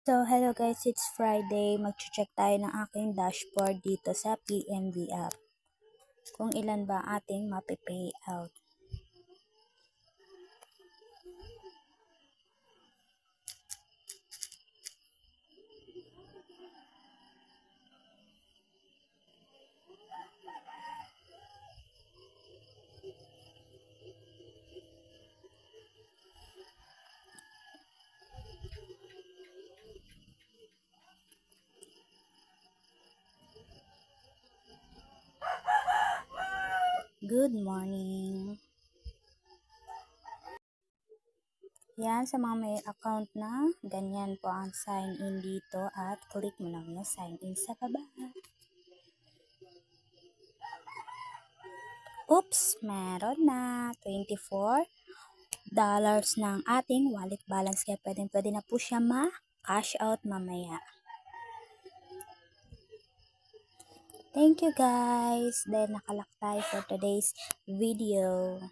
So, hello guys, it's Friday. Mag-check tayo ng aking dashboard dito sa PNB app. Kung ilan ba ating mapipay out. Good morning! Yan, sa mga may account na, ganyan po ang sign in dito at click mo lang yung sign in sa baba. Oops! Meron na $24 ng ating wallet balance kaya pwede na po siya ma-cash out mamaya. Thank you guys dahil nakalak tayo for today's video.